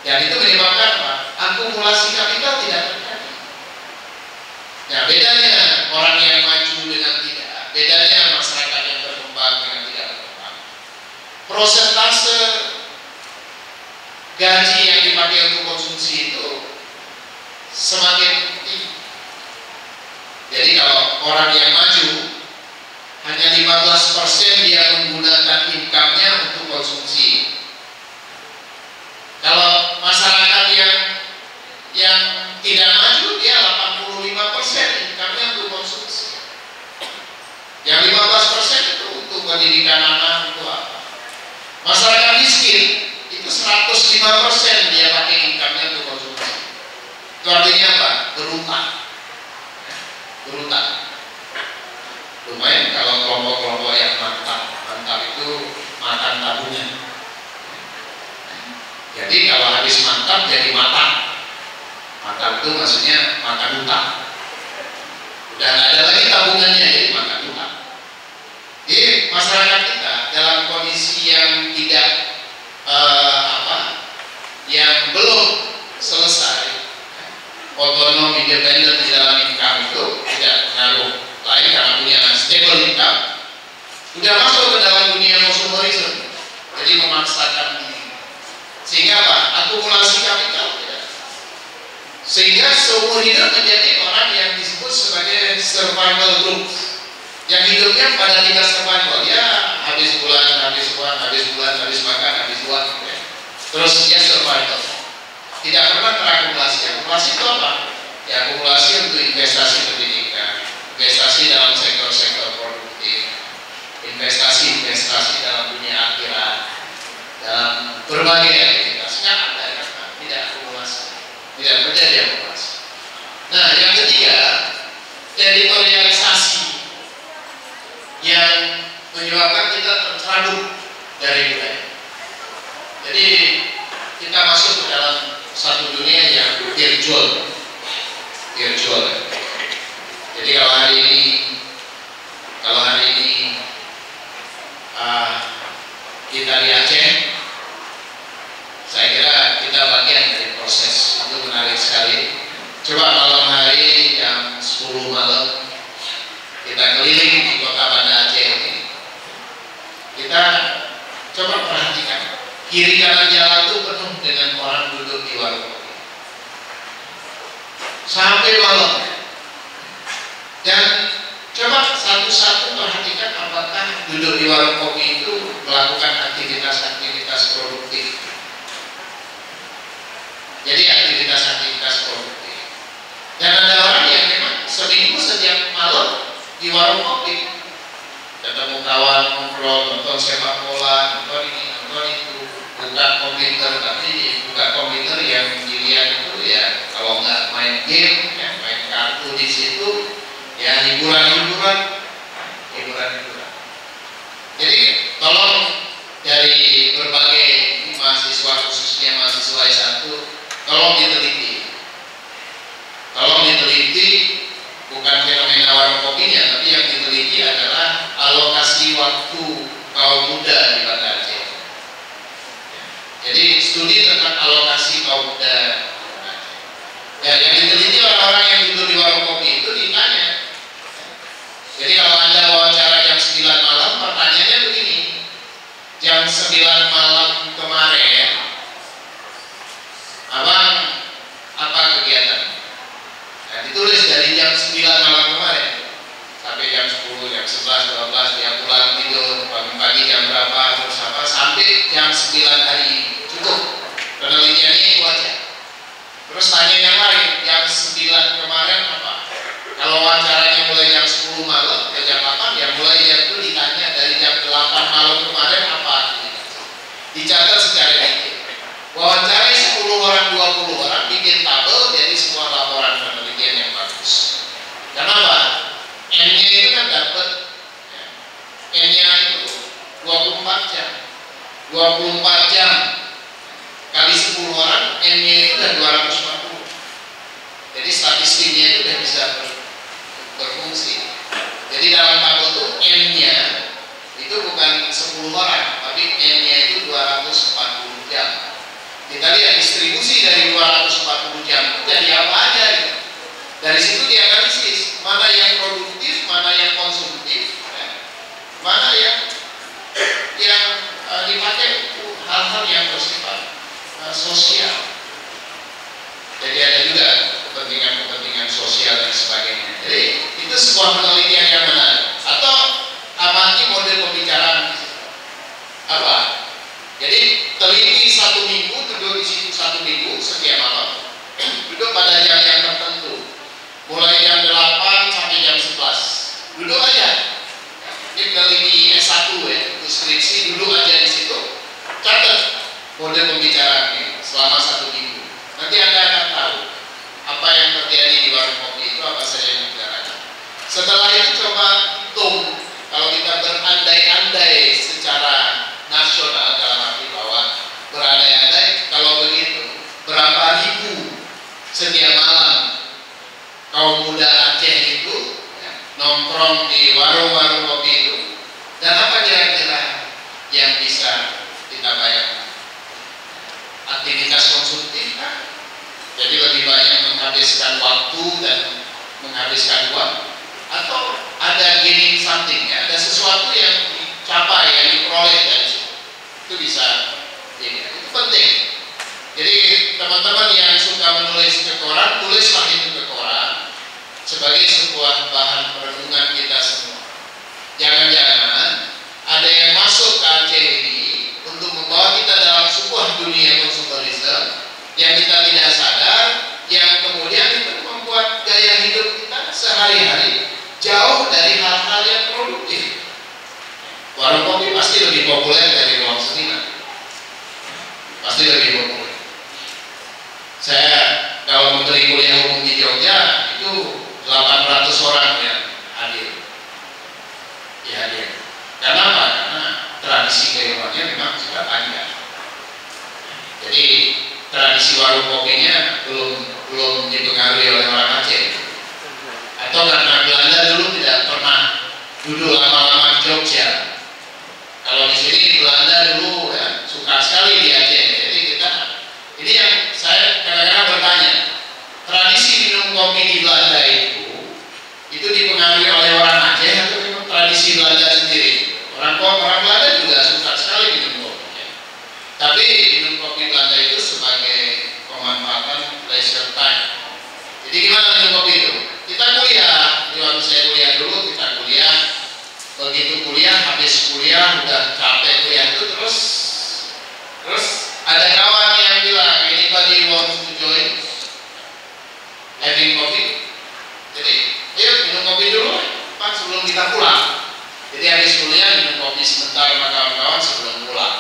Dan itu menyebabkan apa? Akumulasi kapital tidak terjadi. Nah, bedanya orang yang maju dengan tidak, bedanya masyarakat yang berkembang dengan tidak berkembang. Prosentase gaji yang dipakai untuk konsumsi itu semakin tinggi. Jadi kalau orang yang maju hanya 15% dia menggunakan income-nya untuk konsumsi. Kalau masyarakat yang tidak maju dia 85% income-nya untuk konsumsi. Yang 15% itu untuk pendidikan anak, itu apa? Masyarakat miskin itu 105% dia pakai income-nya untuk konsumsi. Itu artinya apa? Berutang. Berutang. Lumayan kalau kelompok-kelompok yang mantap itu makan tabungan. Jadi kalau habis mantap jadi matang. Mantap itu maksudnya makan utang. Udah nggak ada lagi tabungannya, jadi makan utang. Jadi masyarakat kita dalam kondisi yang tidak yang belum selesai otonom independen di dalam income itu tidak pengaruh lain karena punya stable income, sudah masuk ke dalam dunia consumerism, jadi memaksakan diri, sehingga apa? Akumulasi kapital tidak. Sehingga seumur hidup menjadi orang yang disebut sebagai survival group, yang hidupnya pada tingkat survival, ya habis bulan, habis uang, habis bulan, habis makan, habis uang, ya. Terus dia survival, tidak pernah terakumulasi. Akumulasi itu apa? Ya akumulasi untuk investasi pendidikan, investasi dalam sektor-sektor produktif, investasi dalam dunia akhirat, dalam berbagai aktivitas. Nggak ada, tidak akumulasi, tidak terjadi akumulasi. Nah, yang ketiga, teritorialisasi yang menyebabkan kita tercerabut dari budaya. Jadi kita masuk ke dalam satu dunia yang virtual. Jadi kalau hari ini kita di Aceh, saya kira kita bagian dari proses itu, menarik sekali. Coba malam hari jam 10 malam kita keliling di kota Banda Aceh ini, kita coba perhatikan kiri kanan jalan itu penuh dengan orang duduk di warung kopi sampai malam. Dan coba satu-satu perhatikan apakah duduk di warung kopi itu melakukan aktivitas-aktivitas produktif. Jadi aktivitas-aktivitas produktif. Dan ada orang yang memang seminggu setiap malam di warung kopi, ketemu kawan, ngobrol, nonton sepak bola, nonton ini, nonton itu, buka komputer, tapi buka komputer yang dilihat itu ya kalau nggak main game, ya main kartu di situ, ya hiburan. Jadi tolong dari berbagai mahasiswa, khususnya mahasiswa S1, tolong diteliti bukan fenomena warung kopinya, tapi yang diteliti adalah alokasi waktu kaum muda di Banda Aceh. Jadi studi tentang alokasi kaum muda. Ya, yang diteliti orang-orang yang duduk di warung kopi itu ditanya. Jadi kalau Anda wawancara jam 9 malam, pertanyaannya begini, jam 9 malam kemarin Abang apa kegiatan? Nah, ditulis dari jam 9 malam kemarin sampai jam 10, jam 11, 12 dia pulang tidur, pagi-pagi jam berapa, terus apa, sampai jam 9 hari ini. Cukup, penelitiannya itu aja. Terus tanya yang lain, jam 9 kemarin apa? Kalau wawancaranya mulai jam 10 malam ke jam 8, ya mulai jam itu ditanya dari jam 8 malam kemarin apa aktivitas. Dicatat secara detail. Wawancarai 10 orang, 20 orang, bikin tabel, jadi semua laporan penelitian yang bagus. Kenapa? N-nya itu kan dapat, N-nya itu 24 jam. 24 jam kali 10 orang, N-nya itu udah 240. Jadi statistiknya itu udah bisa berfungsi. Jadi dalam tabel itu N-nya itu bukan 10 orang, tapi N-nya itu 240 jam. Kita lihat distribusi jam jadi apa aja gitu. Dari situ dia analisis mana yang produktif, mana yang konsumtif, ya. Mana yang dipakai untuk hal-hal yang bersifat sosial. Jadi ada juga kepentingan sosial dan sebagainya. Jadi itu sebuah penelitian yang menarik. Atau amati model pembicaraan apa? Jadi teliti 1 minggu, duduk di situ 1 minggu setiap malam, duduk pada jam yang tertentu, mulai jam 8 sampai jam 11, duduk aja. Ini peneliti S1 ya, untuk skripsi, duduk aja di situ, catat model pembicaraan ini selama 1 minggu. Nanti Anda akan tahu apa yang terjadi di warung kopi itu, apa saja yang dibicarakan. Setelah itu coba hitung, kalau kita berandai-andai secara nasional, dalam arti bahwa berandai-andai, kalau begitu berapa ribu setiap malam kaum muda Aceh itu ya, nongkrong di warung-warung kopi itu, dan apa kira-kira yang bisa kita bayangkan? Aktivitas konsumtif kan? Jadi lebih banyak menghabiskan waktu dan menghabiskan uang, atau ada gaining something ya, ada sesuatu yang dicapai, yang diperoleh dari situ. Itu bisa ini, itu penting. Jadi teman-teman yang suka menulis ke koran, tulislah itu ke koran sebagai sebuah bahan perenungan kita semua. Jangan-jangan ada yang masuk ke Aceh ini untuk membawa kita dalam sebuah dunia konsumerisme yang kita tidak sadar, yang kemudian itu membuat gaya hidup kita sehari-hari jauh dari hal-hal yang produktif. Warung kopi pasti lebih populer dari ruang seminar, pasti lebih populer. Saya kalau menteri kuliah umum di Jogja itu 800 orang yang hadir. Ya hadir. Kenapa? Karena tradisi keilmuannya memang sudah panjang. Jadi tradisi warung kopinya belum dipengaruhi oleh orang Aceh. Atau karena Belanda dulu tidak pernah duduk lama-lama di Jogja. Kalau di sini Belanda dulu ya, suka sekali di Aceh. Jadi ini yang saya kadang-kadang bertanya, tradisi minum kopi di Belanda itu dipengaruhi oleh orang Aceh atau memang tradisi Belanda sendiri? Orang Belanda juga suka sekali minum kopi. Ya. Tapi minum kopi Belanda itu sebagai pemanfaatan leisure time. Jadi gimana minum kopi itu? Kita kuliah, di waktu saya kuliah dulu, kita kuliah. Begitu kuliah, habis kuliah udah capek kuliah itu, terus ada kawan yang bilang, anybody wants to join having coffee? Jadi ayo minum kopi dulu Pak sebelum kita pulang. Jadi habis kuliah minum kopi sebentar sama kawan-kawan sebelum pulang.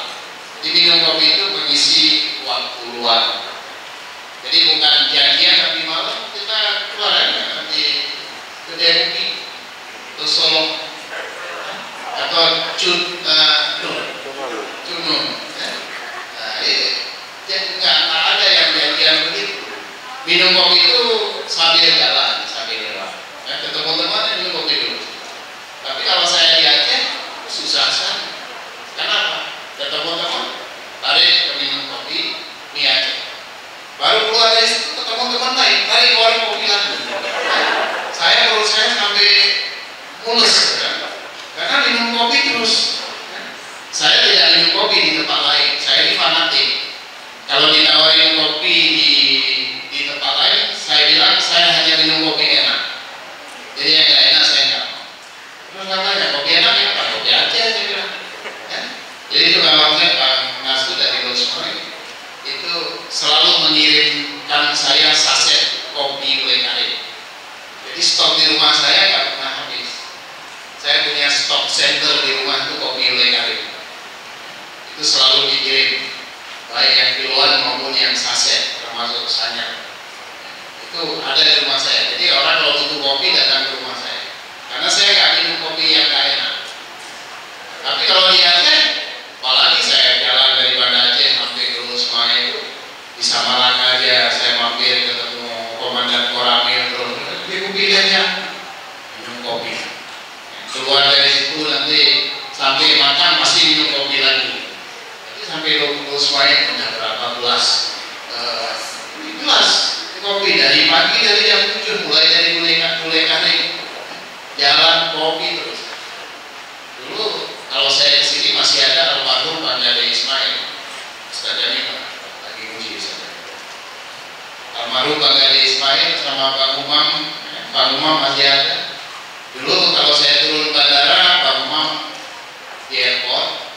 Jadi minum kopi itu mengisi waktu luang. Jadi bukan janjian tapi malam kita keluar aja di kedai kopi terus Solo atau Cunun. Nggak ada yang janjian begitu. Minum kopi itu sambil jalan, sambil lewat. Ya, ketemu teman minum kopi dulu. Tapi kalau saya di Aceh susah sekali. Kenapa? Ketemu teman, tarik ke minum kopi, mie Aceh. Baru keluar dari situ ketemu teman lain, tarik ke warung kopi lagi. Perut saya sampai mulus, ya. Karena minum kopi terus. Saya tidak minum kopi di tempat lain. Saya ini fanatik. Kalau ditawarin kopi di tempat lain, saya bilang saya hanya minum kopi enak. Jadi yang nggak enak saya nggak mau. Terus katanya kopi enak ya Pak, kopi Aceh saya bilang. Ya. Jadi itu kawan saya Pak Nasru dari Rosemary itu selalu mengirimkan saya saset kopi Lekare. Jadi stok di rumah saya nggak pernah habis. Saya punya stok center di rumah itu kopi Lekare. Itu selalu dikirim, baik yang kiloan maupun yang saset, termasuk sanyang. Itu ada di rumah saya. Jadi orang kalau butuh kopi datang ke rumah saya. Karena saya nggak minum kopi yang nggak enak. Tapi kalau di Aceh, apalagi saya jalan dari Banda Aceh sampai ke Lusmaya itu di Samarang aja saya mampir ketemu Komandan Koramil terus dia kopinya minum kopi. Keluar dari situ nanti sampai makan masih minum kopi lagi. Jadi sampai Lusmaya itu udah berapa gelas? Gelas kopi pagi dari jam 7 mulai dari mulai kering, jalan kopi terus. Dulu kalau saya di sini masih ada almarhum Bang Ade Ismail, Ustadznya lagi muji saja. Almarhum Bang Ade Ismail sama Pak Umam masih ada. Dulu kalau saya turun bandara, Pak Umam di airport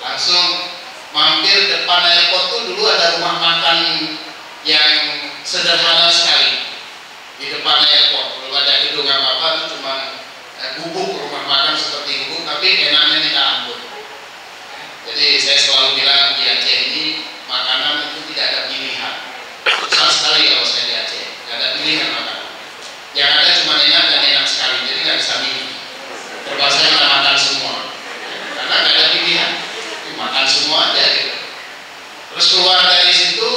langsung mampir depan airport tuh dulu ada rumah makan yang sederhana sekali di depan airport. Belum ada gedung apa-apa, itu cuma gubuk, rumah makan seperti gubuk, tapi enaknya minta ampun. Jadi saya selalu bilang di Aceh ini makanan itu tidak ada pilihan. Susah sekali kalau saya di Aceh, tidak ada pilihan makanan. Yang ada cuma enak dan enak sekali, jadi nggak bisa milih. Terpaksa kita makan semua, karena nggak ada pilihan, makan semua aja gitu. Terus keluar dari situ,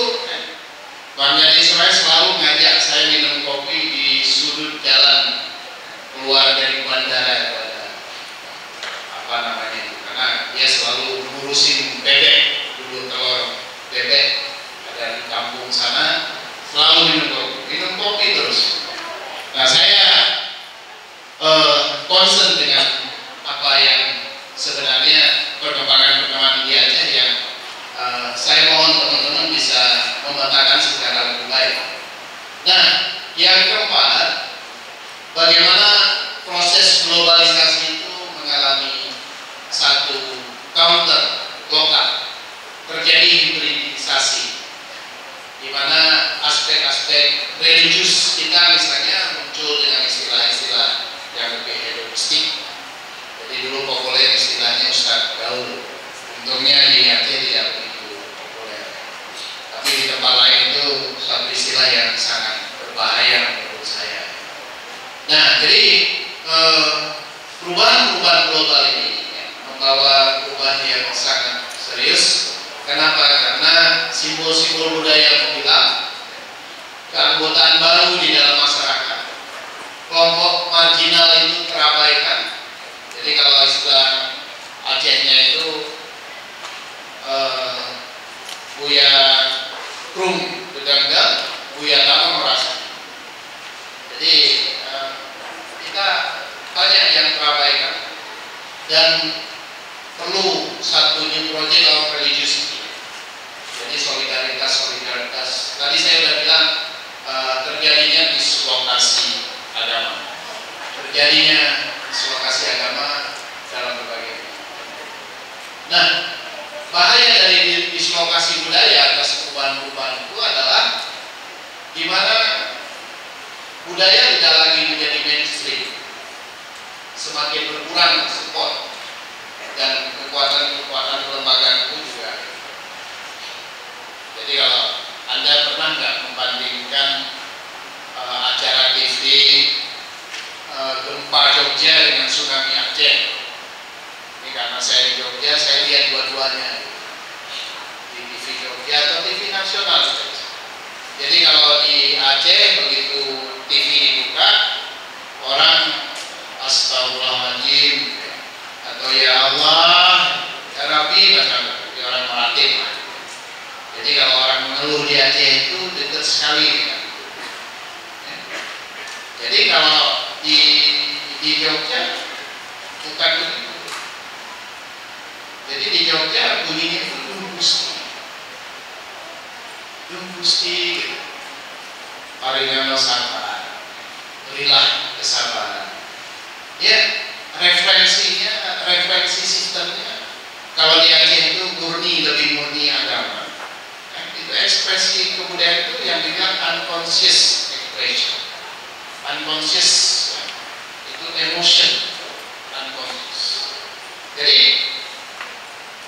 Bang Ade Ismail selalu ngajak saya minum kopi di sudut jalan keluar dari bandara, apa namanya itu, karena dia selalu ngurusin bebek, dulu telur bebek ada di kampung sana, selalu minum kopi terus. Nah saya concern dengan apa yang sebenarnya perkembangan di Aceh yang saya mohon teman-teman bisa memetakan secara lebih baik. Nah, yang keempat, bagaimana proses globalisasi itu mengalami satu counter lokal, terjadi hibridisasi, di mana aspek-aspek religius kita misalnya muncul dengan istilah-istilah yang lebih hedonistik. Jadi dulu populer istilahnya Ustadz Gaul, untungnya di Aceh tidak begitu populer, tapi di tempat lain itu suatu istilah yang sangat berbahaya menurut saya. Nah, jadi perubahan-perubahan global ini membawa perubahan yang sangat serius. Kenapa? Karena simbol-simbol budaya menghilang, keanggotaan baru di dalam masyarakat, kelompok marginal itu terabaikan. Jadi kalau istilah Acehnya itu Buya Krum Bedanggal, Buya Tama merasa. Jadi kita banyak yang terabaikan dan perlu satu new project of religiosity. Jadi solidaritas. Tadi saya sudah bilang terjadinya dislokasi agama, dalam berbagai. Nah, bahaya dari dislokasi budaya atas perubahan-perubahan itu adalah di mana budaya tidak lagi menjadi mainstream, semakin berkurang support dan kekuatan kelembagaan itu juga. Jadi kalau Anda pernah nggak membandingkan acara TV gempa Jogja dengan tsunami Aceh? Ini karena saya di Jogja, saya lihat dua-duanya di TV Jogja atau TV nasional. Jadi kalau di Aceh begitu TV dibuka, orang astagfirullahaladzim atau ya Allah, ya Rabbi, seperti orang melatih. Jadi kalau orang mengeluh di Aceh itu dekat sekali dengan itu. Jadi kalau di Jogja bukan begitu. Jadi di Jogja bunyinya itu Gusti gitu. Paringan sabar, berilah kesabaran. Ya, referensi sistemnya. Kalau di Aceh itu lebih murni agama. Itu ekspresi kebudayaan itu yang dibilang unconscious expression. Unconscious itu emotion, unconscious. Jadi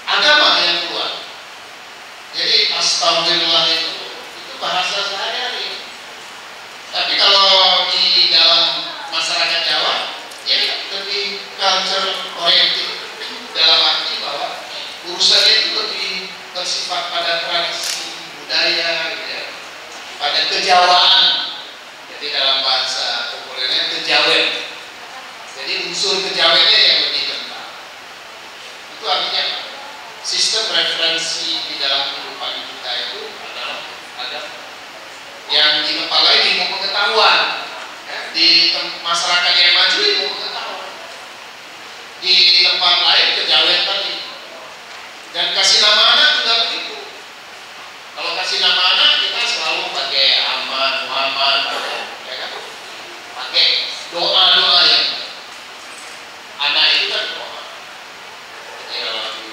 agama yang keluar. Jadi astagfirullah itu bahasa sehari-hari. Tapi kalau di dalam masyarakat Jawa, ya lebih culture oriented, dalam arti bahwa urusannya itu lebih bersifat pada tradisi budaya, gitu ya, pada kejawaan. Jadi dalam bahasa populernya kejawen. Jadi unsur kejawennya yang lebih kental. Itu artinya sistem referensi di dalam kehidupan kita itu adalah ada yang di kepala ini mau mengetahui pengetahuan. Ya, di masyarakat yang maju itu pengetahuan. Di tempat lain kejawen tadi. Dan kasih nama anak juga begitu. Kalau kasih nama anak kita selalu pakai Ahmad, Muhammad, ya kan? Pakai doa-doa yang anak itu kan doa. Jadi kalau di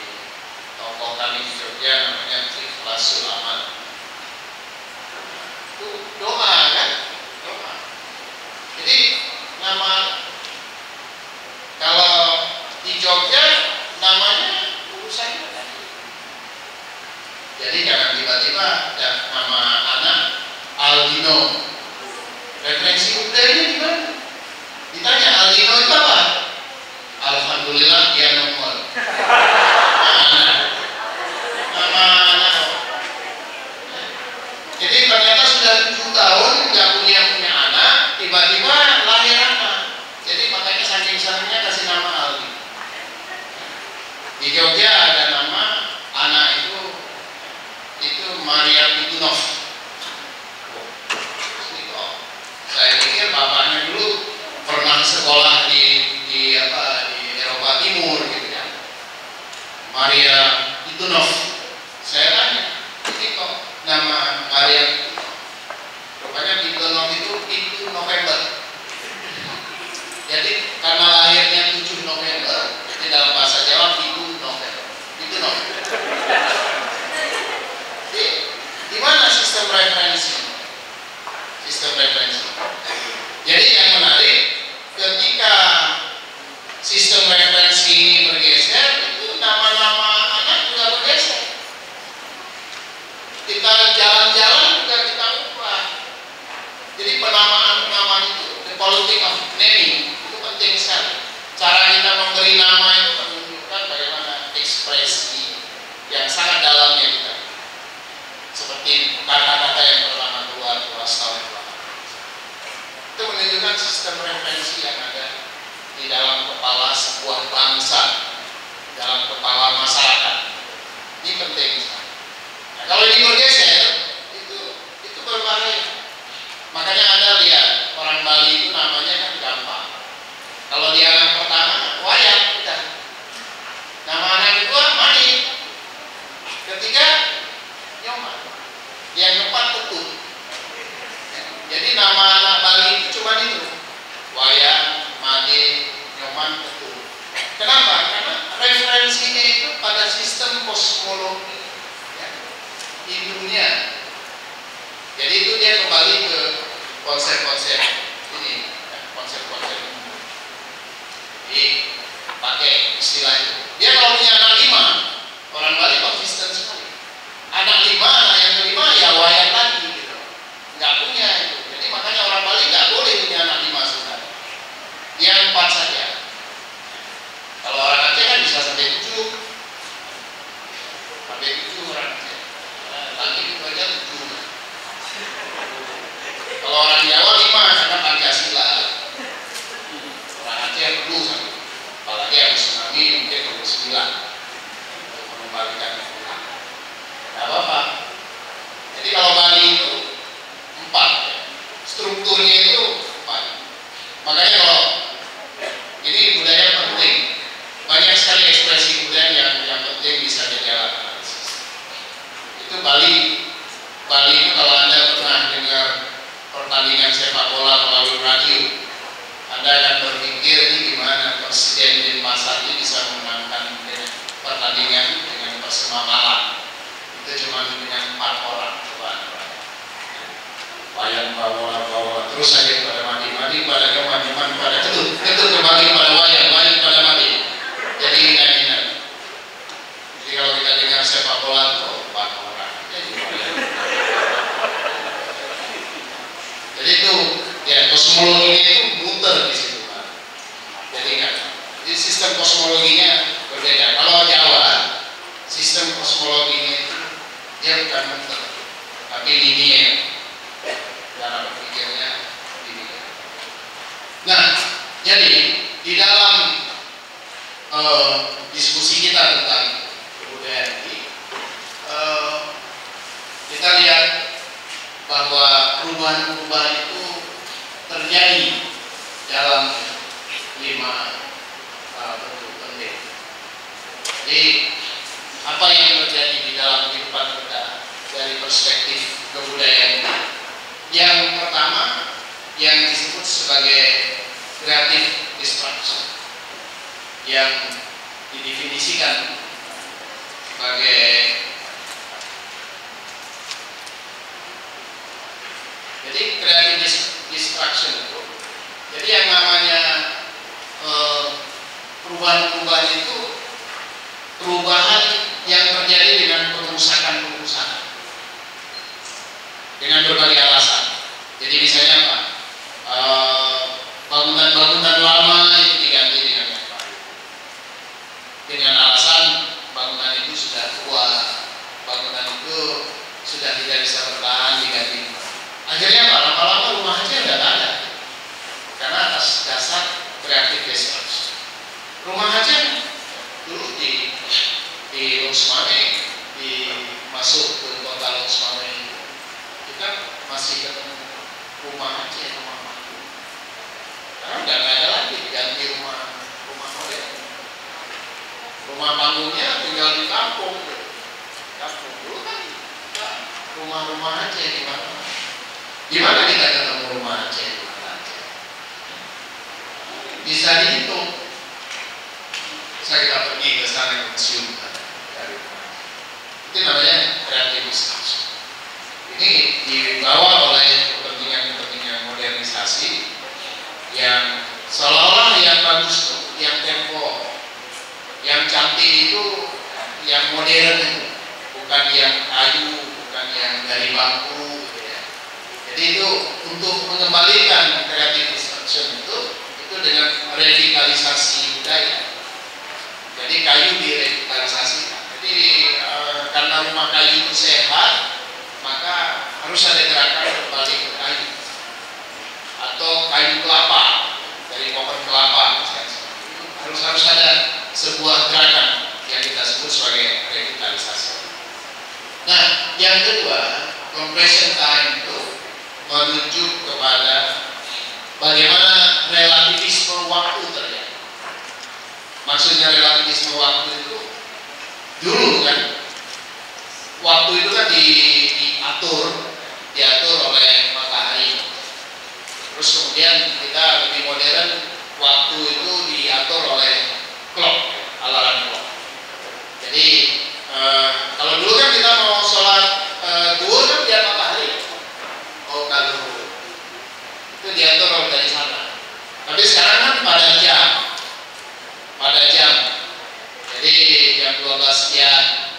tokoh kami di Jogja namanya Ikhlasul Amal. Itu doa kan? Doa. Jadi nama kalau di Jogja namanya urusannya kan. Jadi jangan tiba-tiba ada nama anak Aldino. Referensi budayanya gimana? Ditanya Aldino itu apa? Alhamdulillah dia nongol. Nama anak. Jadi ternyata sudah 7 tahun nggak punya anak, tiba-tiba lahir anak. Jadi makanya saking senangnya kasih nama Aldi. Di Jogja ada nama anak itu Maria Pitunov. Saya pikir bapaknya dulu pernah sekolah di Eropa Timur gitu ya. Maria Pitunov. Saya tanya, ini kok nama Maria Pitunov? Rupanya Pitunov itu November. Jadi karena lahirnya 7 November, jadi dalam bahasa Jawa itu November. Pitunov. Di mana sistem referensi? Sistem referensi. Jadi yang menarik, ketika sistem referensi ini bergeser, itu nama-nama anak juga bergeser. Kita jalan-jalan juga kita ubah. Jadi penamaan itu, the politics of naming, itu penting sekali. Cara kita memberi nama itu menunjukkan bagaimana ekspresi yang sangat dalamnya kita. Seperti kata-kata yang pertama keluar tahun itu menunjukkan sistem referensi yang ada di dalam kepala sebuah bangsa, dalam kepala masyarakat. Ini penting. Nah, kalau ini bergeser, itu berbahaya. Makanya Anda lihat orang Bali itu namanya kan gampang. Kalau dia anak pertama, Wayan, udah. Nama anak kedua Mani, ketiga Nyoman, yang keempat Ketut. Jadi nama anak Bali itu cuma itu, Wayan, Made, Nyoman, Ketut. Kenapa? Karena referensinya itu pada sistem kosmologi ya, di dunia. Jadi itu dia kembali ke konsep-konsep ini, ya, konsep-konsep umum. Jadi pakai istilah itu. Dia kalau punya anak 5, orang Bali konsisten sekali. Anak 5, anak yang kelima ya Wayan lagi gitu. Nggak punya itu. Jadi makanya orang Bali nggak boleh punya anak 5 sebenarnya. Yang 4 saja. Kalau orang Aceh kan bisa sampai 7. Sampai 7 orang Aceh. Lagi itu aja 7. Kalau orang Jawa 5 karena Pancasila. Orang Aceh perlu sampai. Apalagi habis tsunami mungkin perlu 9 untuk mengembalikan itu. Tidak apa-apa. Jadi kalau Bali itu 4, strukturnya itu 4. Makanya kalau ini budaya penting, banyak sekali ekspresi budaya yang penting bisa jadi alat analisis. Itu Bali itu kalau Anda pernah dengar pertandingan sepak bola melalui radio, Anda akan berpikir ini gimana Presiden Denpasar ini bisa memenangkan pertandingan dengan Persema Malang. Itu cuma dengan 4 orang. Wayan bawa terus saja pada mati pada Nyoman pada Ketut kembali pada Wayan pada mati. Jadi ingat. Jadi kalau kita dengar sepak bola itu 4 orang. Jadi itu ya kosmologinya itu muter di situ. Jadi ingat. Jadi sistem kosmologinya berbeda. Kalau Jawa sistem kosmologinya itu dia bukan muter, tapi linear. Cara berpikirnya linear. Nah, jadi di dalam diskusi kita tentang kebudayaan ini, kita lihat bahwa perubahan-perubahan itu terjadi dalam 5 bentuk penting. Jadi apa yang terjadi di dalam kehidupan kita dari perspektif kebudayaan ini? Yang pertama yang disebut sebagai creative destruction, yang didefinisikan sebagai jadi creative destruction itu, jadi yang namanya perubahan-perubahan itu perubahan yang terjadi dengan pengerusakan dengan berbagai alasan. Jadi misalnya apa? Bangunan-bangunan lama itu diganti dengan yang baru dengan alasan bangunan itu sudah tua, bangunan itu sudah tidak bisa bertahan, diganti. Akhirnya apa? Lama-lama rumah aja udah nggak ada karena atas dasar creative destruction. Rumah aja dulu di Loksmawe, masuk ke kota Loksmawe kita masih ketemu rumah aja, rumah bambu. Karena udah nggak ada lagi, diganti rumah modern. Rumah panggungnya tinggal di kampung dulu kan rumah-rumah aja di mana? Gimana kita ketemu rumah aja di mana aja? Bisa dihitung. Saya kita pergi ke sana ke museum dari rumah. Itu namanya creative destruction. Ini dibawa oleh kepentingan modernisasi yang seolah-olah yang bagus, yang tempo, yang cantik itu, yang modern itu, bukan yang kayu, bukan yang dari bambu, gitu ya. Jadi itu untuk mengembalikan creative destruction itu dengan revitalisasi budaya. Jadi kayu direvitalisasikan. Jadi karena rumah kayu itu sehat, maka harus ada gerakan kembali ke kayu atau kayu kelapa dari pohon kelapa, harus ada sebuah gerakan yang kita sebut sebagai revitalisasi. Nah, yang kedua, compression time itu menuju kepada bagaimana relativisme waktu terjadi. Maksudnya relativisme waktu itu dulu kan, waktu itu kan diatur oleh matahari. Terus kemudian kita lebih modern, waktu itu diatur oleh clock, alarm clock. Jadi kalau dulu kan kita mau sholat duhur kan lihat matahari, mau kalau itu diatur dari sana. Tapi sekarang kan pada jam. Jadi jam 12 sekian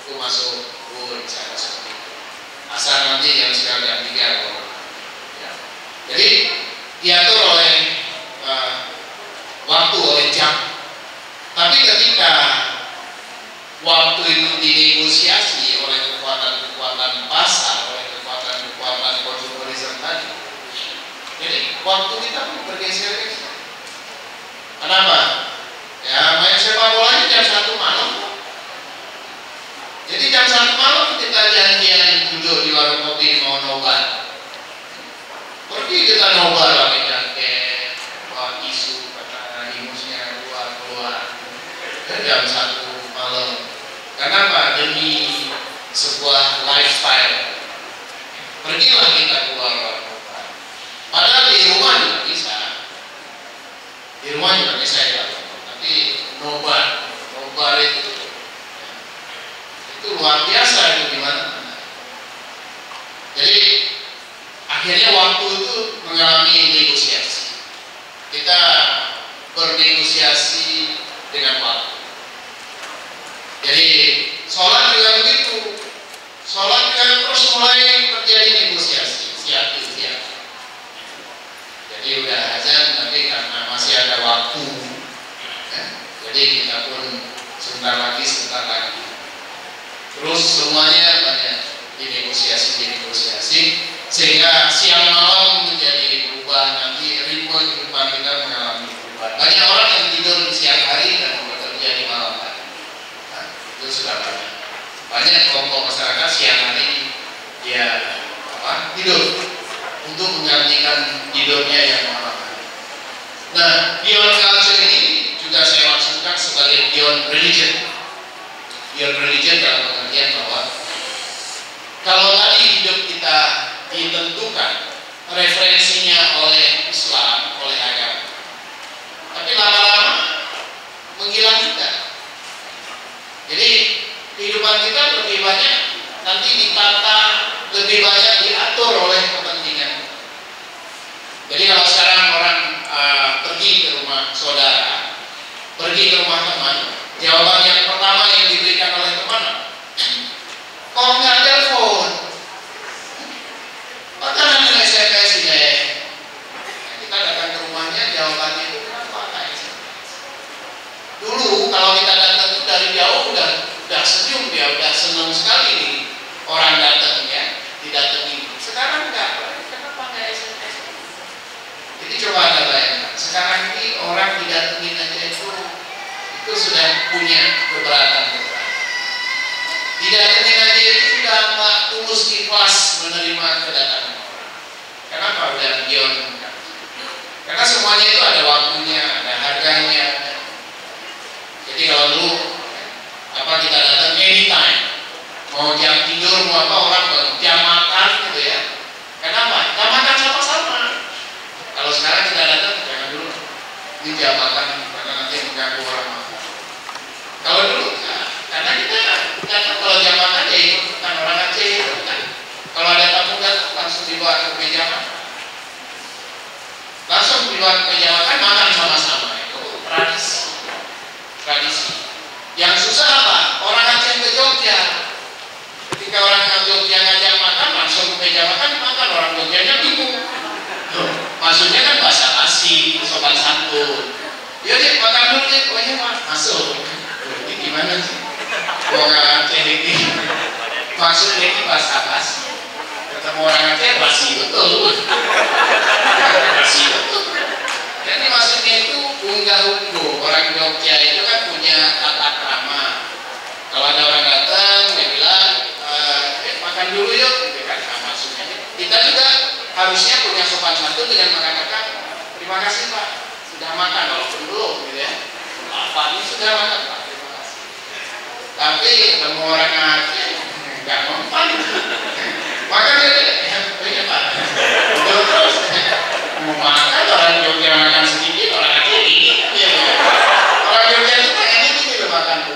itu masuk duhur, misalnya seperti itu. Asar nanti jam 3 ya. Jadi diatur oleh waktu, oleh jam. Tapi ketika waktu itu dinegosiasi oleh kekuatan-kekuatan pasar, oleh kekuatan-kekuatan konsumerisme tadi, jadi waktu kita pun bergeser-geser. Kenapa? Ya main sepak bola jam 1 malam. Jadi jam 1 malam kita janjian duduk di warung kopi mau nobar. Pergi kita nobar pakai jaket, bawa tisu karena himusnya keluar jam 1 malam. Kenapa? Demi sebuah lifestyle. Pergilah kita keluar warung nobar. Padahal di rumah juga bisa. Di rumah juga bisa ya. Tapi nobar itu luar biasa itu gimana. Jadi akhirnya waktu itu mengalami negosiasi. Kita bernegosiasi dengan waktu. Jadi sholat juga begitu. Sholat juga terus mulai terjadi negosiasi. Siap. Jadi udah azan tapi karena masih ada waktu, ya, jadi kita pun sebentar lagi. Terus semuanya banyak dinegosiasi sehingga siang malam menjadi berubah, nanti ritme kehidupan kita mengalami perubahan. Banyak orang yang tidur di siang hari dan bekerja di malam hari. Nah, itu sudah banyak kelompok masyarakat siang hari dia tidur untuk menggantikan tidur pionnya yang mana. Nah, pion culture ini juga saya maksudkan sebagai pion religion. Pion religion dalam pengertian bahwa kalau tadi hidup kita ditentukan referensinya oleh Islam, oleh agama, tapi lama-lama menghilang juga. Jadi kehidupan kita lebih banyak nanti ditata, lebih banyak diatur oleh kepentingan. Jadi kalau sekarang orang pergi ke rumah saudara, pergi ke rumah teman, jawaban yang pertama yang diberikan oleh teman, kok nggak telepon? Makanan dengan SMS ya. Kita datang ke rumahnya, jawabannya itu kenapa nggak SMS? Dulu kalau kita datang itu dari jauh udah senyum dia, udah senang sekali nih orang datang ya, didatangi. Sekarang enggak, kenapa nggak SMS? Jadi coba Anda bayangkan, sekarang ini orang didatengin aja itu sudah punya keberatan. Didatengin aja itu sudah nggak tulus ikhlas menerima kedatangan. Kenapa? Udah beyond. Karena semuanya itu ada waktunya, ada harganya. Jadi kalau dulu kita datang anytime, mau jam tidur mau apa orang jam makan gitu ya. Kenapa? Kita makan sama-sama. Kalau sekarang kita datang jangan dulu, ini jam makan karena nanti mengganggu orang makan. Kalau dulu karena kita kalau jam makan ya ikut kan orang Aceh kan. Kalau ada tamu datang langsung dibawa ke meja makan. Langsung dibawa ke meja makan sama-sama. Itu tradisi. Yang susah apa? Orang Aceh ke Jogja. Ketika orang Jogja ngajak makan langsung ke meja makan orang Jogjanya bingung. Maksudnya kan bahasa basi, sopan santun. Ya deh makan dulu deh, pokoknya masuk. Ini gimana sih? Orang Aceh ini maksudnya ini bahasa basi. Ketemu orang Aceh basi betul. Basi betul. Jadi maksudnya itu unggah-ungguh. Orang Jogja itu kan punya tata krama. Kalau ada orang datang, dia bilang, makan dulu yuk, gitu kan? Nah, maksudnya kita juga harusnya punya sopan santun dengan mengatakan, terima kasih Pak, sudah makan, walaupun belum, gitu ya. Pak ini sudah makan Pak, terima kasih. Tapi ketemu orang Aceh, nggak mempan. Makan ya Pak. Betul terus. Mau makan orang Jogja makan sedikit, orang Aceh ini, ya. Orang Jogja itu pengen ini loh makan Bu.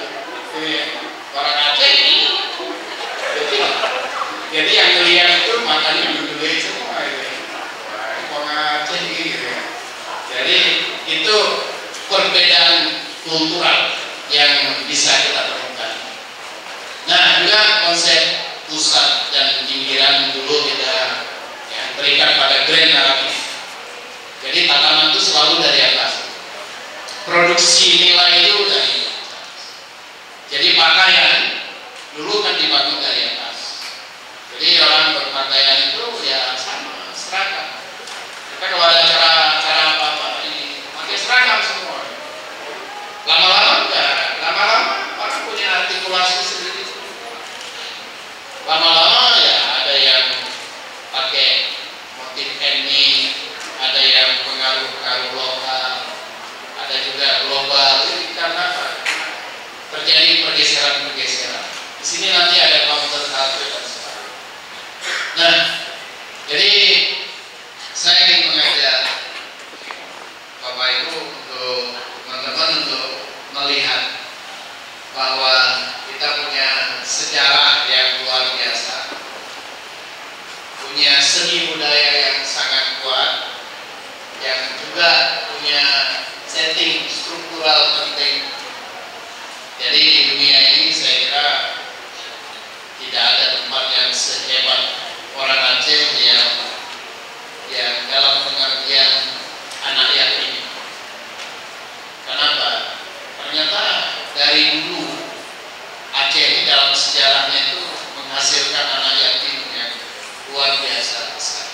Orang Aceh ini. Jadi yang kalian itu makannya dulu semua gitu. Orang Aceh gitu ya. Jadi itu perbedaan kultural yang bisa kita temukan. Nah juga konsep pusat dan pinggiran dulu kita ya, terikat pada grand narrative. Jadi tatanan itu selalu dari atas. Produksi nilai itu dari atas. Jadi pakaian dulu kan dibangun dari atas. Jadi orang berpakaian itu ya sama seragam. Kita kalau ada cara apa-apa ini pakai seragam semua. Lama-lama enggak. Lama-lama orang punya artikulasi sendiri. Lama-lama ya ada yang pakai motif etnik, ada yang pengaruh-pengaruh lokal, ada juga global. Ini karena apa? Terjadi pergeseran-pergeseran. Di sini nanti ada counter culture dan sebagainya. Nah, jadi saya ingin mengajak Bapak Ibu untuk teman-teman untuk melihat bahwa kita punya sejarah yang luar biasa, punya seni budaya yang sangat kuat, yang juga punya setting struktural penting. Jadi di dunia ini saya kira tidak ada tempat yang sehebat orang Aceh yang dalam pengertian anak yatim. Kenapa? Ternyata dari dulu Aceh ini dalam sejarahnya itu menghasilkan anak yatim yang luar biasa besar.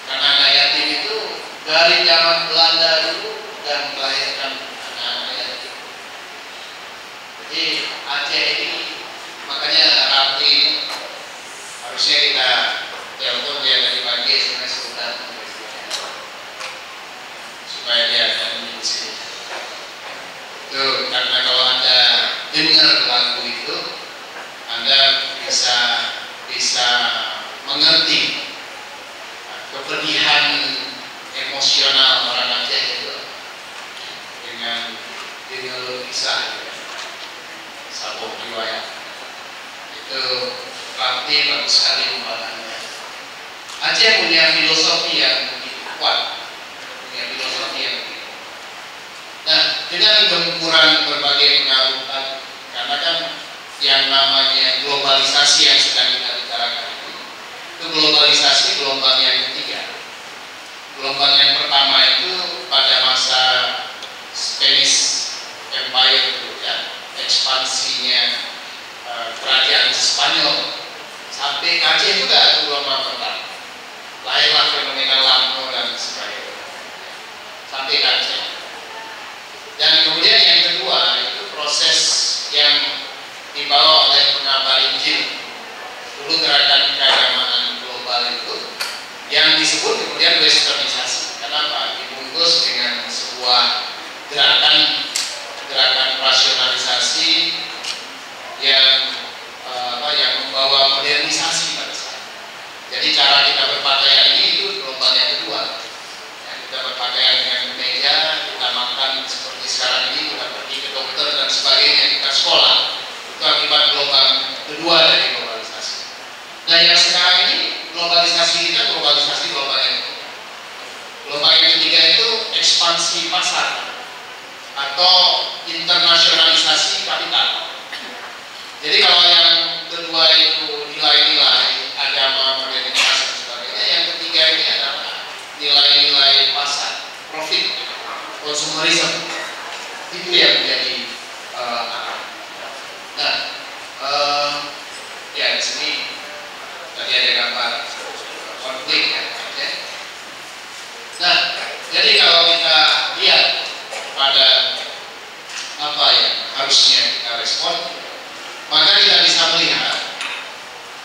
Karena anak yatim itu dari zaman Belanda dulu dan melahirkan anak-anak yatim. Jadi Aceh ini makanya Tapi bagus sekali pembahasannya. Aceh punya filosofi yang begitu kuat, punya filosofi yang begitu. Nah, dengan gempuran berbagai pengaruh tadi, karena kan yang namanya globalisasi yang sedang kita bicarakan itu globalisasi gelombang yang ketiga. Gelombang yang pertama itu pada masa Spanish Empire itu ya, ekspansinya kerajaan Spanyol sampai ke Aceh juga itu gelombang pertama. Lahirlah fenomena Lamno dan sebagainya sampai ke Aceh. Dan kemudian yang kedua itu proses yang dibawa oleh pengabar Injil. Dulu gerakan keagamaan global itu yang disebut kemudian westernisasi. Kenapa? Dibungkus dengan sebuah gerakan rasionalisasi yang yang membawa modernisasi pada saat. Jadi cara kita berpakaian ini itu gelombang yang kedua. Ya, kita berpakaian dengan kemeja, kita makan seperti sekarang ini, kita pergi ke dokter dan sebagainya, kita sekolah. Itu akibat gelombang kedua dari globalisasi. Nah, yang sekarang ini globalisasi kita globalisasi gelombang yang kedua. Gelombang yang ketiga itu ekspansi pasar atau internasionalisasi kapital. Jadi kalau yang kedua itu nilai-nilai agama, modernitas dan sebagainya, yang ketiga ini adalah nilai-nilai pasar, profit, konsumerisme. Itu yang menjadi arah. Nah, ya di sini tadi ada gambar konflik ya. Nah, jadi kalau kita lihat pada apa yang harusnya kita respon, maka kita bisa melihat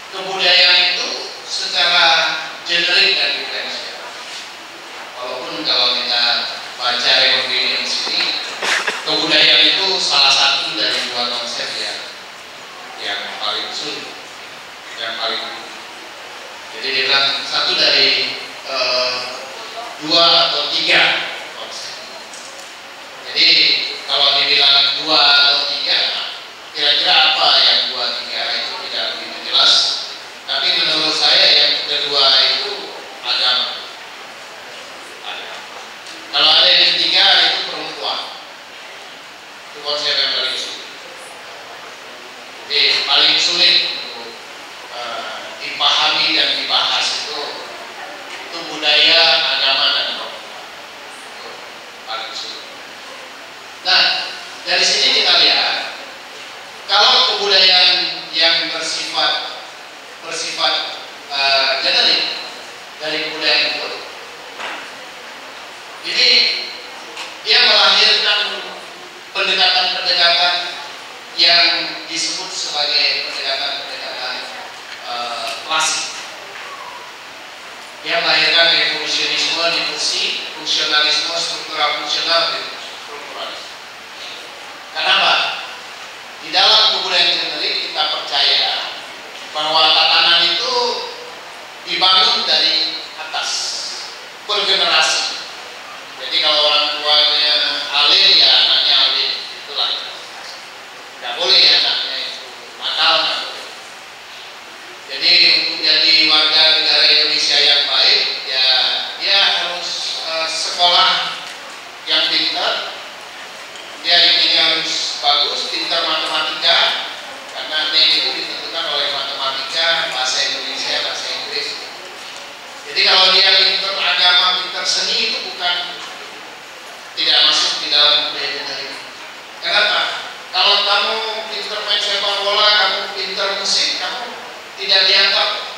kebudayaan itu secara generik dan diferensial. Walaupun kalau kita baca Revolusi ini, kebudayaan itu salah satu dari dua konsep yang paling sulit, yang paling tinggi. Jadi dia bilang satu dari dua atau tiga konsep. Jadi kalau dibilang dua atau tiga, kira-kira apa yang dua tiga itu tidak begitu jelas. Tapi menurut saya yang kedua itu agama. Kalau ada yang ketiga itu perempuan. Itu konsep yang paling sulit. Jadi paling sulit untuk dipahami dan dibahas itu budaya, agama dan perempuan. Itu paling sulit. Nah, dari sini kita lihat kalau kebudayaan yang bersifat generik dari kebudayaan itu, ini dia melahirkan pendekatan-pendekatan yang disebut sebagai pendekatan-pendekatan klasik. Dia melahirkan evolusionisme, difusi, fungsionalisme, struktural fungsional, strukturalisme. Kenapa? Di dalam kebudayaan generik kita percaya bahwa tatanan itu dibangun dari atas per generasi. Jadi kalau orang tuanya alim, ya anaknya alim, itulah. Tidak boleh ya anaknya itu nakal, nggak boleh. Jadi untuk jadi warga negara Indonesia yang baik, ya dia harus sekolah yang pintar. Dia intinya harus bagus, pintar matematika, karena nilai itu ditentukan oleh matematika, bahasa Indonesia, bahasa Inggris. Jadi kalau dia pintar agama, pintar seni, itu bukan tidak masuk di dalam budaya generik. Kenapa? Kalau kamu pintar main sepak bola, kamu pintar musik, kamu tidak dianggap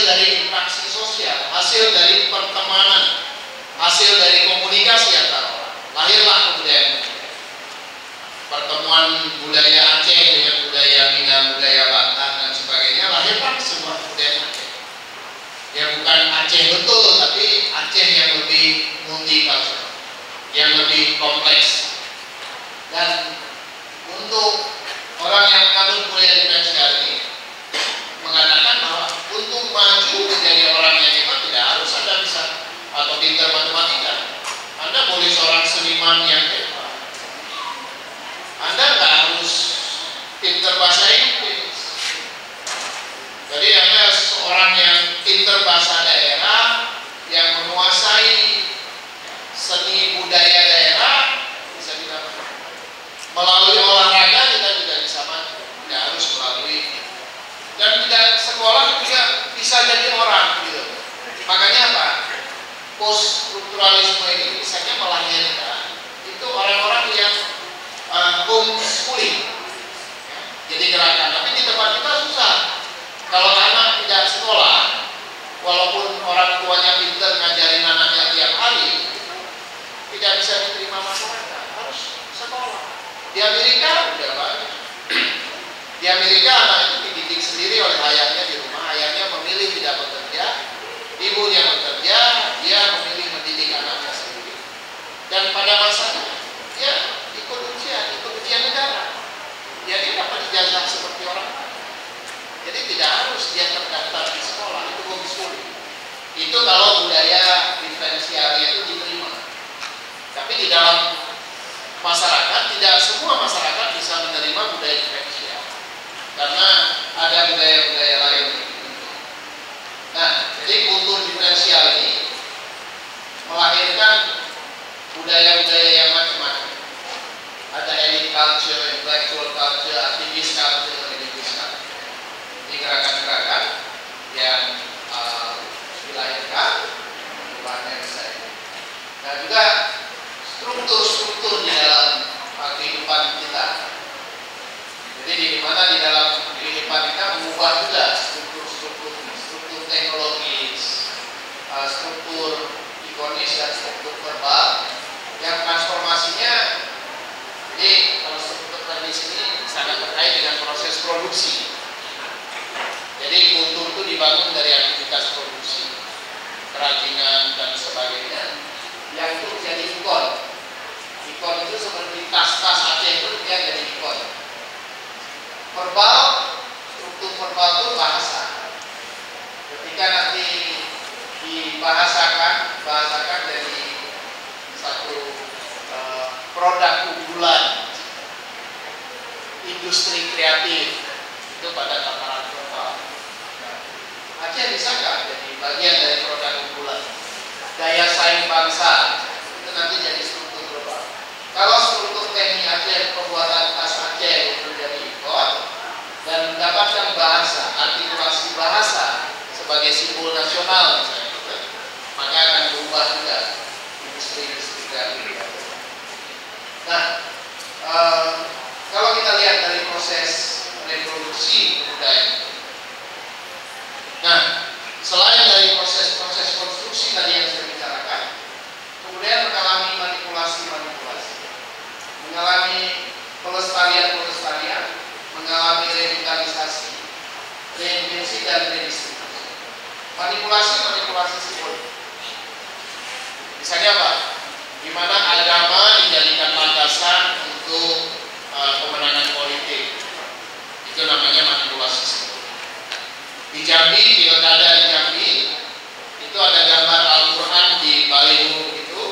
dari interaksi sosial, hasil dari pertemanan, hasil dari komunikasi antara orang. Lahirlah kebudayaan. Pertemuan budaya Aceh dengan budaya Minang, budaya Batak dan sebagainya, lahirlah sebuah kebudayaan Aceh. Ya bukan Aceh betul, tapi Aceh yang lebih multicultural, yang lebih kompleks. Dan untuk orang yang menganut budaya diferensial ini mengatakan bahwa untuk maju menjadi orang yang hebat tidak harus Anda bisa atau pintar matematika. Anda boleh seorang seniman yang hebat. Anda nggak harus pintar bahasa Inggris. Jadi Anda seorang yang pintar bahasa daerah, yang menguasai seni budaya daerah, bisa kita melalui olahraga kita juga bisa maju. Tidak harus melalui, dan tidak sekolah juga bisa jadi orang gitu. Makanya apa? Post strukturalisme ini misalnya melahirkan itu orang-orang yang homeschooling, ya, jadi gerakan. Tapi di tempat kita susah. Kalau anak tidak sekolah, walaupun orang tuanya pintar ngajarin anaknya tiap hari, tidak bisa diterima masyarakat. Harus sekolah. Di Amerika udah banyak. Di Amerika anak itu dididik sendiri oleh ayahnya di rumah. Ayahnya memilih tidak bekerja, ibunya bekerja, dia memilih mendidik anaknya sendiri. Dan pada masanya dia ikut ujian negara. Ya dia dapat ijazah seperti orang lain. Jadi tidak harus dia terdaftar di sekolah, itu homeschooling. Itu kalau budaya diferensialnya itu diterima. Tapi di dalam masyarakat, tidak semua masyarakat bisa menerima budaya diferensial. Karena ada budaya-budaya lain. Nah, jadi kultur diferensial ini melahirkan budaya-budaya yang macam-macam. Ada elite culture, intellectual culture, aktivis culture, religious culture. Ini gerakan-gerakan yang dilahirkan perubahannya misalnya. Nah juga struktur-struktur di dalam kehidupan kita. Jadi di mana di dalam kehidupan kita mengubah juga struktur teknologis, struktur ikonis dan struktur verbal yang transformasinya. Jadi kalau struktur tradisi ini sangat terkait dengan proses produksi. Jadi kultur itu dibangun dari aktivitas produksi, kerajinan dan sebagainya. Yang itu jadi ikon. Ikon itu seperti tas-tas Aceh itu dia jadi ikon. Verbal, struktur verbal itu bahasa. Ketika nanti dibahasakan dari satu produk unggulan industri kreatif itu pada tataran verbal. Aceh bisa nggak jadi bagian dari produk unggulan? Daya saing bangsa itu nanti jadi struktur global. Kalau struktur teknik Aceh, pembuatan tas Aceh itu jadi ikon dan mendapatkan bahasa, artikulasi bahasa sebagai simbol nasional misalnya, maka akan berubah juga industri-industri kreatif. Nah, kalau kita lihat dari proses reproduksi kebudayaan. Nah, selain dari proses-proses konstruksi tadi yang saya bicarakan, kemudian mengalami manipulasi-manipulasi, mengalami pelestarian-pelestarian, mengalami revitalisasi, reinvensi dan redistribusi. Manipulasi-manipulasi simbolik. Misalnya apa? Di mana agama dijadikan landasan untuk kemenangan politik. Itu namanya manipulasi simbolik. Di Jambi, di Pilkada di Jambi, itu ada gambar Al-Quran di baliho itu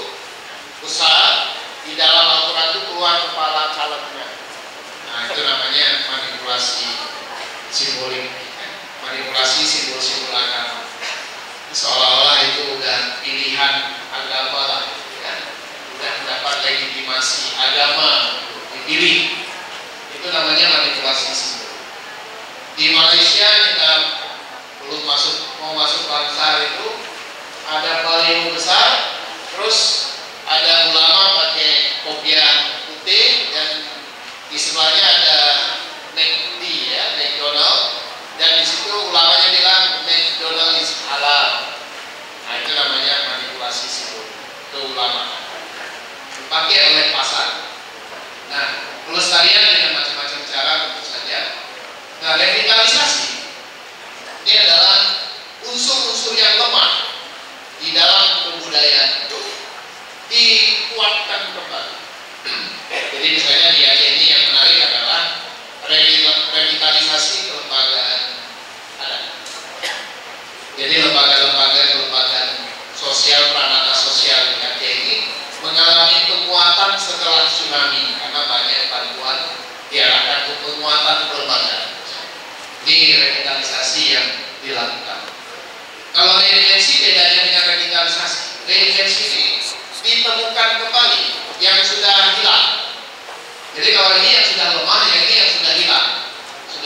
besar. Di dalam Al-Quran itu keluar kepala calegnya. Nah, itu namanya manipulasi simbolik, manipulasi simbol-simbol agama. Seolah-olah itu udah pilihan agama lah, ya. Udah mendapat legitimasi agama dipilih. Itu namanya manipulasi simbol. Di Malaysia kita mau masuk Bangsar itu ada baliho besar, terus ada ulama pakai kopiah putih dan di sebelahnya ada McD ya, McDonald, dan di situ ulamanya bilang McDonald is keulamaan, dipakai oleh pasar. Nah, pelestarian dengan macam-macam cara tentu saja. Nah, revitalisasi ini adalah unsur-unsur yang lemah di dalam kebudayaan itu dikuatkan kembali. Jadi misalnya di Aceh ini yang menarik adalah revitalisasi kelembagaan adat. Jadi lembaga-lembaga sosial, peranata sosial di Aceh ini mengalami penguatan setelah tsunami karena banyak bantuan diarahkan untuk penguatan kelembagaan. Ini revitalisasi yang dilakukan. Kalau reinvensi bedanya dengan revitalisasi. Reinvensi ini ditemukan kembali yang sudah hilang. Jadi kalau ini yang sudah lemah, yang ini yang sudah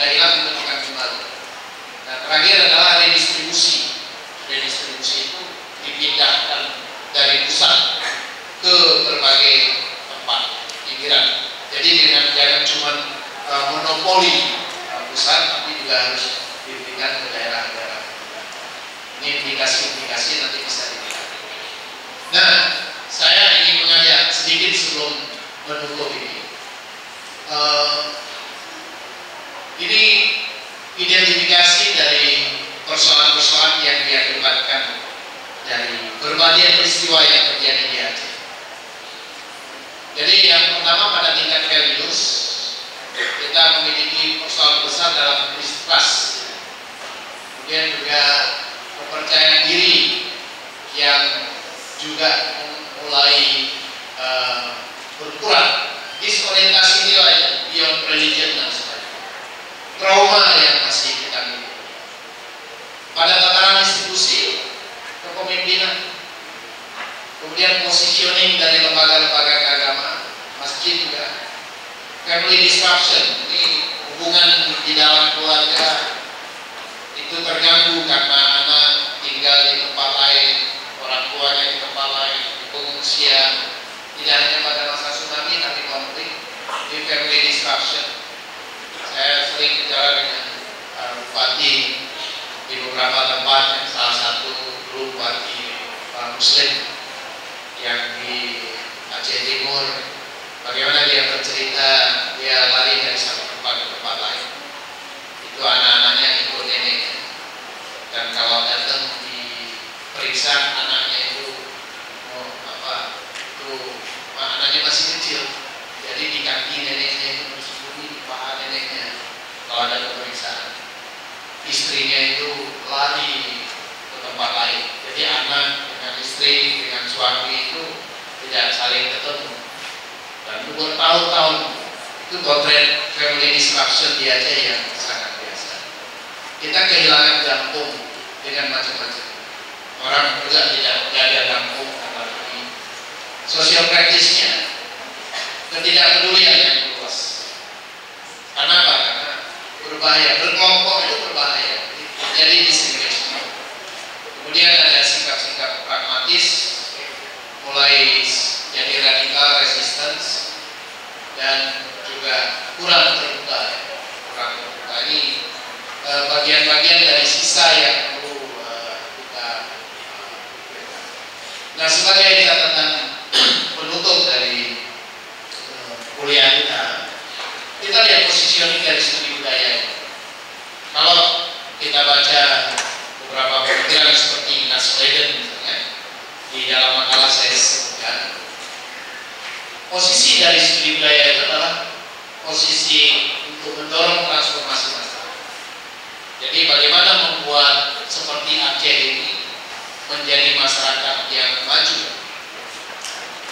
hilang ditemukan kembali. Nah, terakhir adalah redistribusi. Redistribusi itu dipindahkan dari pusat ke berbagai tempat pinggiran. Jadi jangan cuma monopoli pusat, tapi juga harus diberikan ke daerah-daerah. Ini implikasi-implikasi nanti bisa dilihat. Nah, saya ingin mengajak sedikit sebelum menutup ini. Ini identifikasi dari persoalan-persoalan yang diakibatkan dari berbagai peristiwa yang terjadi di Aceh. Jadi yang pertama pada tingkat religius, kita memiliki persoalan besar dalam trust. Kemudian juga kepercayaan diri yang juga mulai berkurang, disorientasi nilai beyond religion dan sebagainya, trauma yang masih kita miliki. Pada tataran institusi, kepemimpinan, kemudian positioning dari lembaga-lembaga keagamaan, masjid juga, family disruption, ini hubungan di dalam keluarga itu terganggu karena anak tinggal di tempat lain, orang tuanya di tempat lain, di pengungsian, tidak hanya pada masa tsunami tapi konflik, di family disruption. Saya sering bicara dengan bupati di beberapa tempat, yang salah satu dulu bupati Muslim yang di Aceh Timur, bagaimana dia bercerita dia lari dari satu tempat ke tempat lain. Itu anak-anaknya ikut neneknya, dan kalau datang diperiksa anaknya itu anaknya masih kecil, jadi di kaki neneknya itu bersembunyi, di paha neneknya kalau ada pemeriksaan. Istrinya itu lari ke tempat lain, jadi anak dengan istri dengan suami itu tidak saling ketemu, dan bertahun-tahun. Itu potret family disruption di Aceh yang sangat biasa. Kita kehilangan kampung dengan macam-macam. Orang juga tidak ada kampung karena ini. Social practice-nya ketidakpedulian yang luas. Karena apa? Karena berbahaya, berkelompok itu berbahaya. Jadi disintegrasi. Kemudian ada sikap-sikap pragmatis, mulai jadi radikal resistance, dan juga kurang terbuka. Ini bagian-bagian dari sisa yang perlu kita. Nah, sebagai catatan penutup dari kuliah kita lihat positioning dari studi budaya. Kalau kita baca beberapa pemikiran seperti Nas Leiden misalnya, di dalam makalah saya sebutkan, posisi dari studi budaya itu adalah posisi untuk mendorong transformasi masyarakat. Jadi bagaimana membuat seperti Aceh ini menjadi masyarakat yang maju.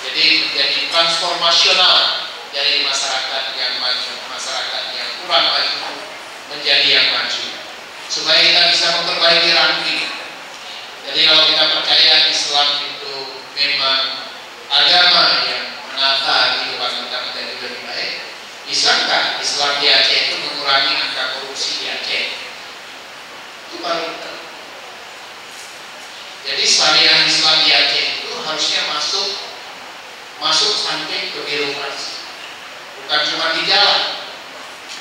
Jadi menjadi transformasional dari masyarakat yang maju, masyarakat yang kurang maju menjadi yang maju. Supaya kita bisa memperbaiki ranking. Jadi kalau kita percaya Islam itu memang agama yang menata kehidupan kita menjadi lebih baik, bisakah Islam di Aceh itu mengurangi angka korupsi di Aceh? Itu baru. Jadi syariah Islam di Aceh itu harusnya masuk sampai ke birokrasi, bukan cuma di jalan.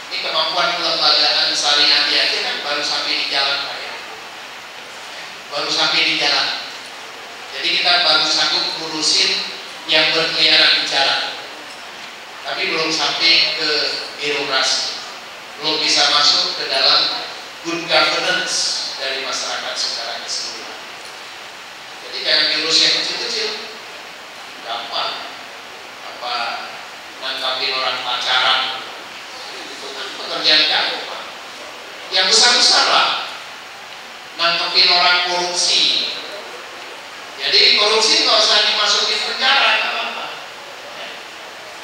Ini kemampuan kelembagaan syariah di Aceh kan baru sampai di jalan raya, baru sampai di jalan. Jadi Jadi kita baru sanggup ngurusin yang berkeliaran di jalan, tapi belum sampai ke birokrasi, belum bisa masuk ke dalam good governance dari masyarakat secara keseluruhan. Jadi kayak ngurus yang kecil-kecil gampang, apa nangkapin orang pacaran itu kan pekerjaan gampang. Yang besar-besar lah, nangkepin orang korupsi. Jadi korupsi nggak usah dimasukin penjara, nggak apa-apa.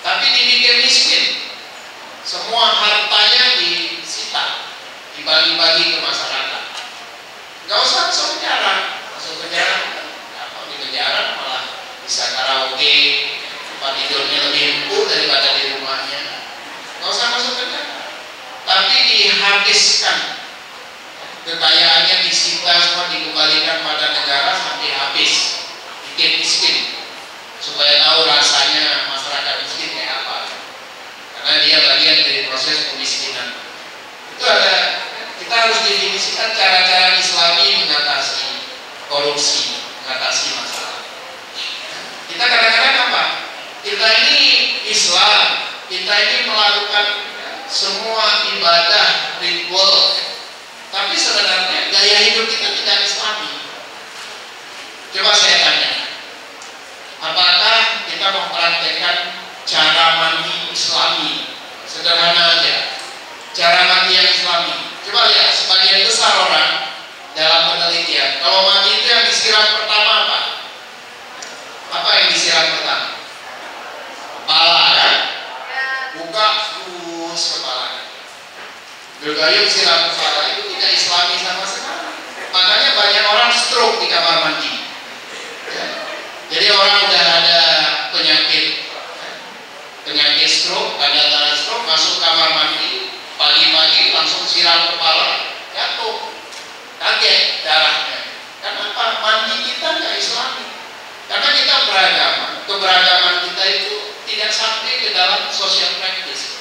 Tapi dibikin miskin, semua hartanya disita, dibagi-bagi ke masyarakat. Nggak usah masuk penjara, gampang di penjara malah bisa karaoke, tempat tidurnya lebih empuk daripada di rumahnya. Nggak usah masuk penjara, tapi dihabiskan. Kekayaannya disita semua, dikembalikan pada negara sampai habis, bikin miskin, supaya tahu rasanya masyarakat miskin kayak apa, karena dia bagian dari proses pemiskinan. Itu ada, kita harus definisikan cara-cara Islami mengatasi korupsi, mengatasi masalah. Kita kadang-kadang apa? Kita ini Islam, kita ini melakukan semua ibadah ritual, tapi sebenarnya gaya hidup kita tidak Islami. Coba saya tanya, apakah kita mempraktekkan cara mandi Islami? Sederhana aja, cara mandi yang Islami. Coba lihat, sebagian besar orang dalam penelitian, kalau mandi itu yang disiram pertama apa? Apa yang disiram pertama? Kepala kan? Buka terus kepalanya. Bergayung siram kepala itu tidak Islami sama sekali. Makanya banyak orang stroke di kamar mandi. Ya. Jadi orang udah ada penyakit stroke, tanda-tanda stroke, masuk kamar mandi pagi-pagi langsung siram kepala, jatuh, kaget darahnya. Kenapa? Mandi kita nggak Islami. Karena kita beragama, keberagaman kita itu tidak sampai ke dalam social practice.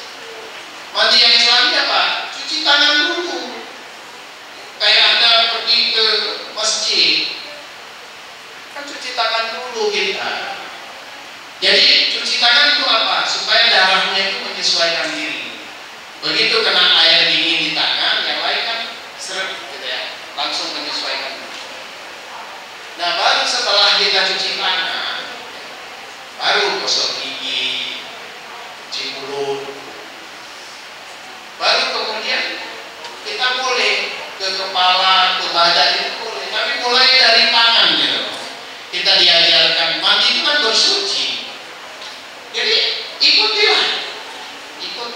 Mandi yang Islami apa? Cuci tangan dulu. Kayak Anda pergi ke masjid, kan cuci tangan dulu kita. Jadi cuci tangan itu apa? Supaya darahnya itu menyesuaikan diri. Begitu kena air dingin di tangan, yang lain kan seret gitu ya, langsung menyesuaikan diri. Nah, baru setelah kita cuci tangan, baru gosok gigi, cuci mulut, baru kemudian kita boleh ke kepala, ke badan itu boleh, tapi mulai dari tangan gitu. Kita diajarkan mandi itu kan bersuci. Jadi ikutilah, ikut.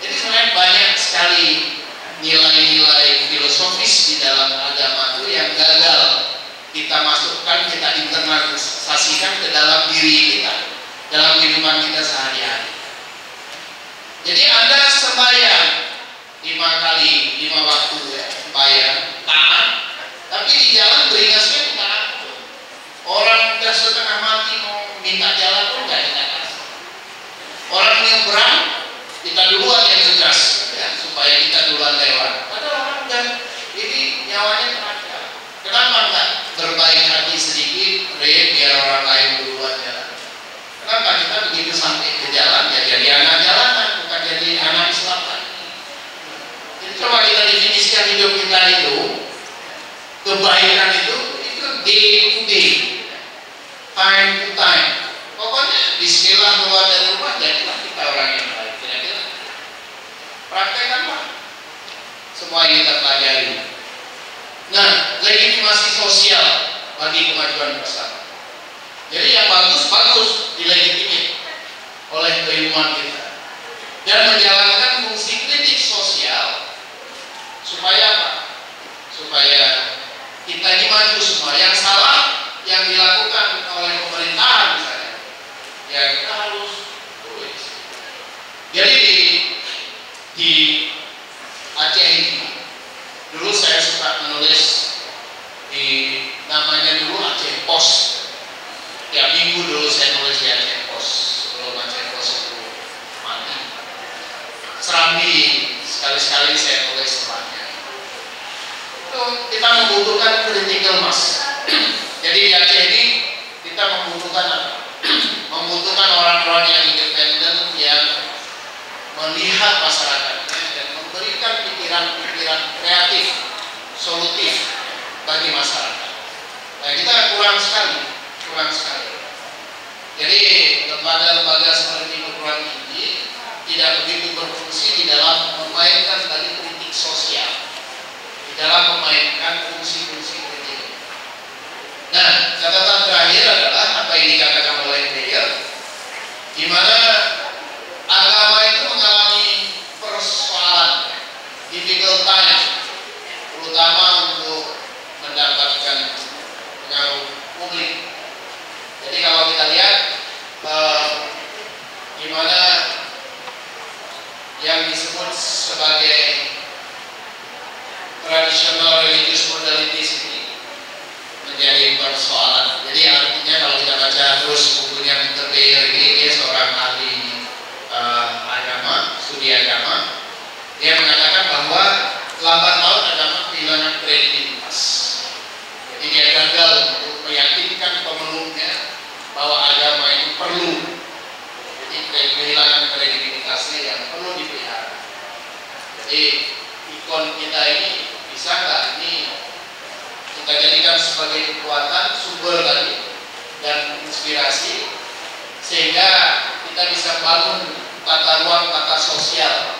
Jadi sebenarnya banyak sekali nilai-nilai filosofis di dalam agama itu yang gagal kita masukkan, kita internalisasikan ke dalam diri kita, dalam kehidupan kita sehari-hari. Jadi Anda sembahyang 5 kali, 5 waktu ya, sembahyang, taat, tapi di jalan beringasnya kita atur. Orang udah setengah mati mau minta jalan pun nggak kita kasih. Orang nyebrang, kita duluan yang ngegas, ya, supaya kita duluan lewat. Padahal orang udah, ini nyawanya terancam. Kenapa enggak berbaik hati sedikit, biar orang lain duluan jalan? Kenapa kita begitu sampai ke jalan ya jadi anak jalanan, bukan jadi anak Islam lagi? Jadi coba kita definisikan hidup kita itu, kebaikan itu day to day, time to time. Pokoknya bismillah keluar dari rumah, jadilah kita orang yang baik. Kira-kira praktekkanlah semua yang kita pelajari. Nah, legitimasi sosial bagi kemajuan bersama. Jadi yang bagus dilegitimasi oleh keilmuan kita dan menjalankan fungsi kritik sosial supaya apa? Supaya kita ini maju semua. Yang salah yang dilakukan oleh pemerintahan misalnya, ya kita harus tulis. Jadi di Aceh ini dulu saya suka menulis di namanya dulu Aceh Pos. Tiap minggu dulu saya nulis di Aceh Pos. Sebelum Aceh Pos itu mati, Serambi sekali-sekali saya tulis setelahnya. Itu kita membutuhkan critical mass. Jadi Jadi di Aceh ini kita membutuhkan apa? Membutuhkan orang-orang yang independen, yang melihat masyarakatnya dan memberikan pikiran-pikiran kreatif, solutif bagi masyarakat. Nah, kita kurang sekali. Jadi lembaga-lembaga seperti perguruan tinggi tidak begitu berfungsi di dalam memainkan tadi kritik sosial, di dalam memainkan fungsi-fungsi kritik. Nah, catatan terakhir adalah apa yang dikatakan oleh Mayer, di mana agama itu mengalami persoalan, difficult time, terutama untuk mendapatkan pengaruh publik. Jadi kalau kita lihat di mana yang disebut sebagai traditional religious modalities ini menjadi persoalan. Jadi artinya kalau kita baca terus bukunya Peter Mayer ini, dia seorang ahli agama, studi agama, dia mengatakan bahwa lambat laun agama kehilangan kredibilitas. Jadi dia gagal untuk meyakinkan pemeluknya bahwa agama itu perlu. Jadi kehilangan kredibilitasnya yang perlu dipelihara. Jadi ikon kita ini bisa nggak ini kita jadikan sebagai kekuatan, sumber tadi dan inspirasi, sehingga kita bisa bangun tata ruang, tata sosial